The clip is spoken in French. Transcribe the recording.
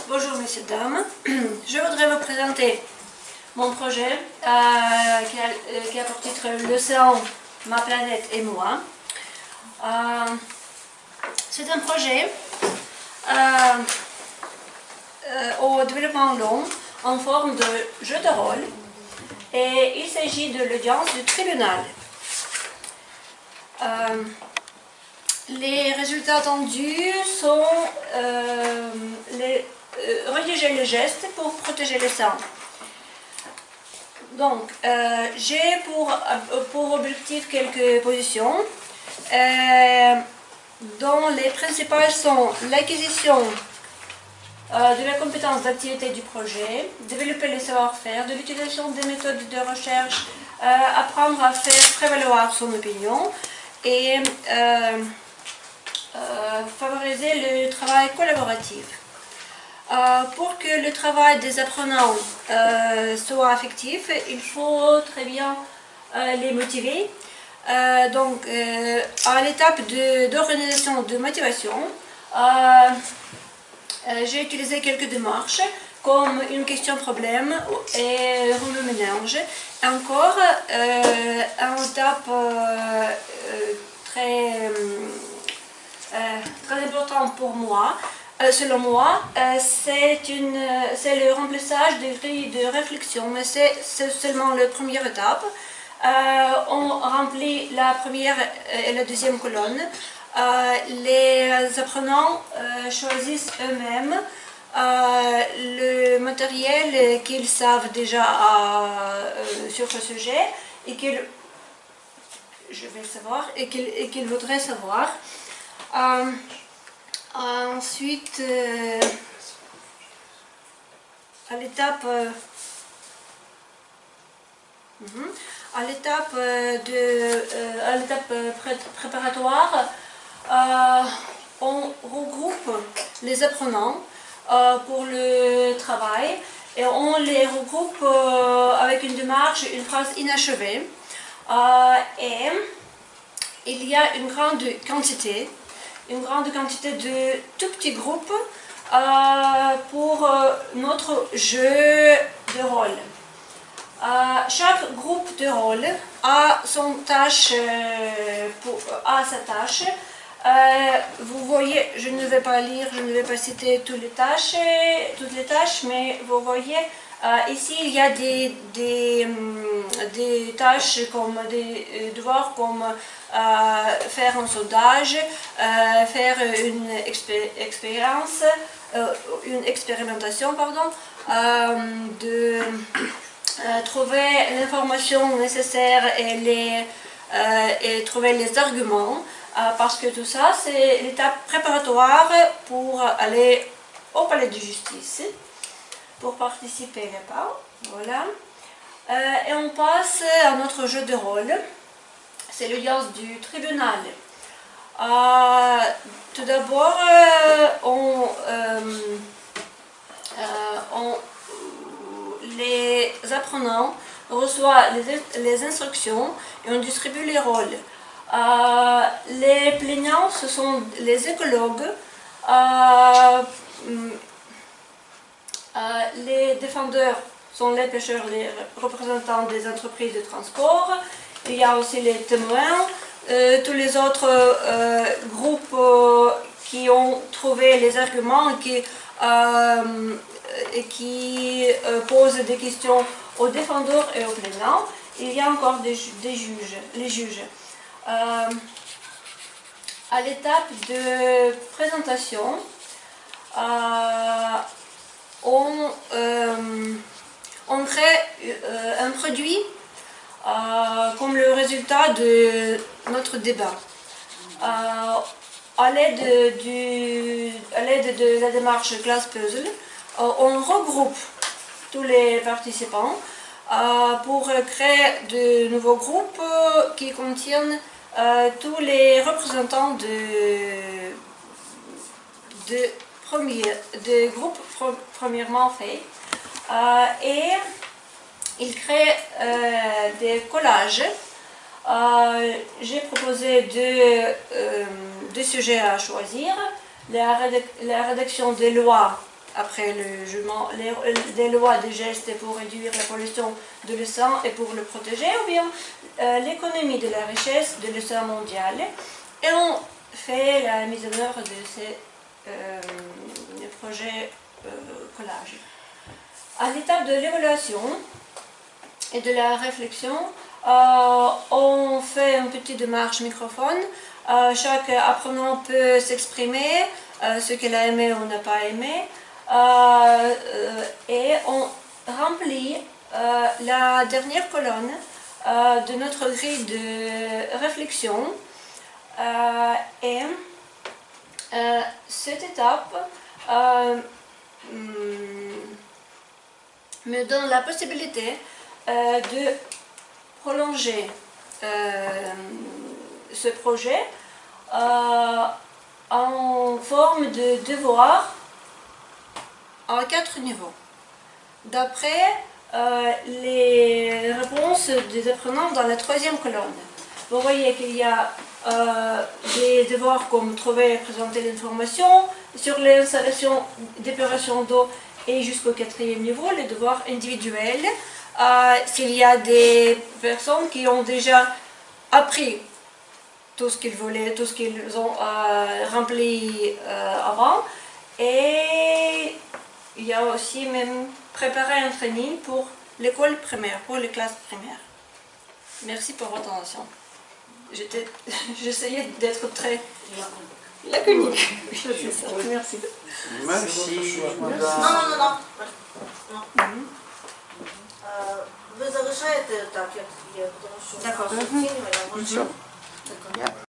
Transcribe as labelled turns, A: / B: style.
A: Bonjour messieurs, dames. Je voudrais vous présenter mon projet qui a pour titre L'océan, ma planète et moi. C'est un projet au développement long en forme de jeu de rôle et il s'agit de l'audience du tribunal. Les résultats attendus sont rédiger les gestes pour protéger les sangs. Donc, j'ai pour objectif quelques positions, dont les principales sont l'acquisition de la compétence d'activité du projet, développer les savoir-faire, de l'utilisation des méthodes de recherche, apprendre à faire prévaloir son opinion et favoriser le travail collaboratif. Pour que le travail des apprenants soit affectif, il faut très bien les motiver. Donc, à l'étape d'organisation de motivation, j'ai utilisé quelques démarches comme une question-problème et remue-ménage. Encore, une étape très importante pour moi. Selon moi, c'est le remplissage des grilles de réflexion, mais c'est seulement la première étape. On remplit la première et la deuxième colonne. Les apprenants choisissent eux-mêmes le matériel qu'ils savent déjà sur ce sujet et qu'ils voudraient savoir. Ensuite, à l'étape préparatoire, on regroupe les apprenants pour le travail et on les regroupe avec une démarche, une phrase inachevée. Et il y a une grande quantité de tout petits groupes pour notre jeu de rôle. Chaque groupe de rôle a sa tâche. Vous voyez, je ne vais pas lire, je ne vais pas citer toutes les tâches, mais vous voyez, ici il y a des tâches comme des devoirs comme faire un sondage, faire une expérimentation, de trouver l'information nécessaire et trouver les arguments, parce que tout ça c'est l'étape préparatoire pour aller au palais de justice, pour participer là-bas. Voilà. Et on passe à notre jeu de rôle, c'est l'audience du tribunal. Tout d'abord, les apprenants reçoivent les instructions et on distribue les rôles. Les plaignants, ce sont les écologues, les défendeurs sont les pêcheurs, les représentants des entreprises de transport. Il y a aussi les témoins, tous les autres groupes qui ont trouvé les arguments et qui posent des questions aux défendeurs et aux plaignants. Il y a encore les juges. À l'étape de présentation, on crée un produit comme le résultat de notre débat. À l'aide de la démarche classe puzzle, on regroupe tous les participants pour créer de nouveaux groupes qui contiennent tous les représentants de groupes premièrement faits. Et il crée des collages J'ai proposé deux sujets à choisir. La rédaction des lois après le jugement, des lois, des gestes pour réduire la pollution de l'océan et pour le protéger, ou bien l'économie de la richesse de l'océan mondial. Et on fait la mise en œuvre de ces projets collage. À l'étape de l'évaluation et de la réflexion, on fait une petite démarche microphone. Chaque apprenant peut s'exprimer, ce qu'il a aimé ou n'a pas aimé. Et on remplit la dernière colonne de notre grille de réflexion. Et cette étape me donne la possibilité de prolonger ce projet en forme de devoir à 4 niveaux. D'après les réponses des apprenants dans la 3e colonne. Vous voyez qu'il y a des devoirs comme trouver et présenter l'information sur l'installation d'épuration d'eau et jusqu'au 4e niveau, les devoirs individuels. S'il y a des personnes qui ont déjà appris tout ce qu'ils voulaient, tout ce qu'ils ont rempli avant. Et il y a aussi même préparer un training pour l'école primaire, pour les classes primaires. Merci pour votre attention. J'essayais d'être très laconique. Merci.
B: Merci.
C: Ви залишаєте так, як є, тому що
A: D'accord.
C: оцінювання може.